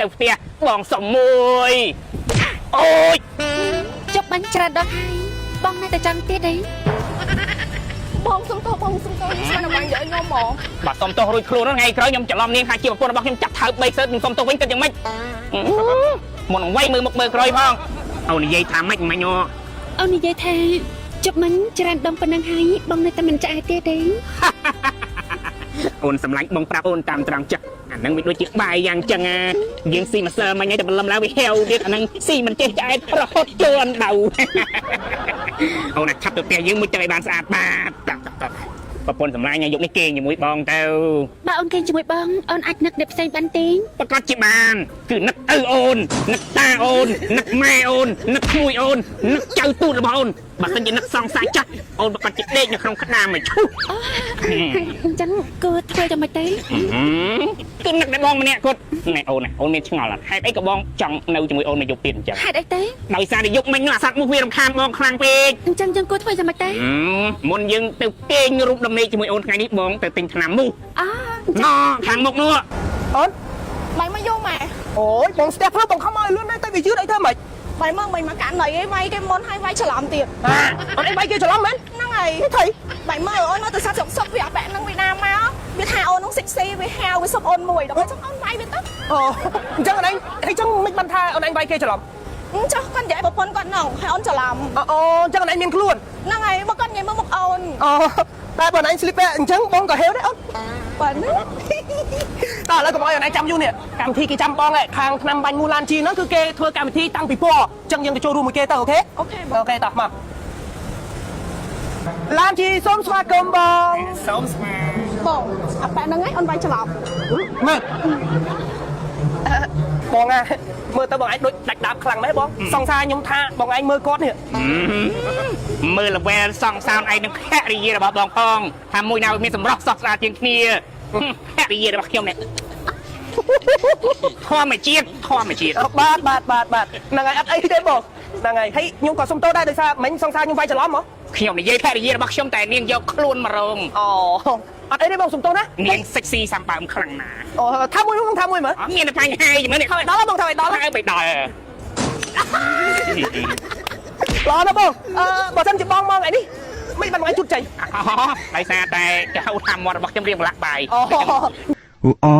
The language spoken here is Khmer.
ទៅផ្ទះបងសុំមួយអូយ ចុកបាញ់ច្រាត់ដល់ហើយបងនៅតែចង់ទៀតអី បងសុំទោសស្មានបាញ់យកខ្ញុំមក បាទសុំទោសរួចខ្លួនថ្ងៃក្រោយខ្ញុំច្រឡំនាងថាជាប្រពន្ធរបស់ខ្ញុំចាត់ថើប3សើតខ្ញុំសុំទោសវិញគិតយ៉ាងម៉េចមុននឹងវាយមើលមុខមើលក្រោយផងអូននិយាយថាម៉េចមិញអូននិយាយថាចុកបាញ់ច្រាត់ដងប៉ុណ្ណឹងហើយបងនៅតែមិនចាស់ទៀតទេ អូនសម្លាញ់បងប្រាប់អូនតាមត្រង់ចិត្តអាហ្នឹងវាដូចជាបាយយ៉ាងចឹងយើងស៊ីម្សៅមិញឲ្យតែបលឹមឡើងវាហេវទៀតអាហ្នឹងស៊ីមិនចេះឆ្អែតរហូតជួនដៅអូនឆាប់ទៅផ្ទះយើងមួយទៅឲ្យបានស្អាតបាទប្រពន្ធសម្លាញ់ឲ្យយកនេះគេងជាមួយបងទៅ បើអូនគេងជាមួយបងអូនអាចនឹកអ្នកផ្សេងបានទេ ប្រកាសជាបានគឺនឹកឪអូននឹកតាអូននឹកម៉ែអូននឹកក្មួយអូននឹកចៅទូតរបស់អូនបើមិនជានឹកសង្សារចាស់អូនប្រកាសជាដេកនៅក្នុងក្តាមមកឈូស អញ្ចឹងគួរធ្វើយ៉ាងម៉េចទេ គឺនឹកតែបងម្នាក់គាត់ណែអូនមានឆ្ងល់ហេតុអីក៏បងចង់នៅជាមួយអូនមកយកទៀតអញ្ចឹង ហេតុអីទេ ដោយសារតែយកមិញនោះអាសត្វមុខវារំខានបងខ្លាំងពេក អញ្ចឹងយើងគួរធ្វើយ៉ាងម៉េចទេ មុនយើងទៅគេងរូបដំណេកជាមួយអូនថ្ងៃនេះបងទៅទិញថ្នាំមូស អូ ណខាងមុខនោះ អូន បាយមកយកម៉ែ អូយបងស្ទះធ្វើបងខំឲ្យលឿនណាស់តែវាយឺតអីធ្វើម៉េច បាយមកកាត់ណៃអីវាយគេមុនហើយវាយច្រឡំទៀត អូនអីវាយគេច្រឡំមែន ហ្នឹងហើយ ថៃ បាយមកអូនមកទៅសាប់សុកវាអាបែកហ្នឹងវាណាមកវាថាអូនហ្នឹងសិចស៊ីវាហាវវាសុំអូនមួយដល់ចឹងអូនវាយវាទៅ អូអញ្ចឹងអីអញ្ចឹងមិនបានថាអូនឯងវាយគេច្រឡំ ចុះគាត់និយាយប្រពន្ធគាត់ហ្នឹងហើយអូនច្រឡំ អូអញ្ចឹងអូនឯងមានខ្លួន ហ្នឹងហើយមកគាត់និយាយមកមុខអូន អូតែបងឯងស្លីបអញ្ចឹងបងក៏ហេវដែរអូន ប៉ិន តោះឥឡូវកុំឲ្យអូនឯងចាំយូរនេះកម្មវិធីគេចាំបងឯងខាងឆ្នាំបាញ់មូឡានជីហ្នឹងគឺគេធ្វើកម្មវិធីតាំងពីពណ៌អញ្ចឹងយើងទៅចូលរួមមួយគេទៅអូខេ អូខេ អូខេតោះមកឡានជីសូមស្វាគមន៍បង សូមស្មា បងអាបែកហ្នឹងឯងអូនវាយច្រឡំ មើលបងមើលទៅបងឯងដូចដាច់ដាបខ្លាំងម៉េះបងសង្សារខ្ញុំថាបងឯងមើលគាត់នេះ មើលល្វែលសងសោនឯងនឹងភរិយារបស់បងផងថាមួយណាមានសម្រស់សក់ស្អាតជាងគ្នាភរិយារបស់ខ្ញុំនេះធម្មជាតិបាទហ្នឹងហើយអត់អីទេបងហ្នឹងហើយហើយខ្ញុំក៏សុំទោសដែរដោយសារមិញសង្សារខ្ញុំវាយច្រឡំហ៎ ខ្ញុំនិយាយភរិយារបស់ខ្ញុំតែនាងយកខ្លួនមករង អូអត់អីទេបងសុំទោសណា នាងសិចស៊ីសំបើមខ្លាំងណាស់ អូថាមួយបងថាមួយមើល អត់មានតែបញ្ហាយ៉ាងនេះ ដល់បងថាឲ្យដល់ ហើយទៅដល់ ល្អណាស់បងបើសិនជាបងមកថ្ងៃនេះមិនបានមកជុតចៃ ដោយសារតែគេហៅថាមាត់របស់ខ្ញុំរៀងប្រឡាក់បាយ អូ អូ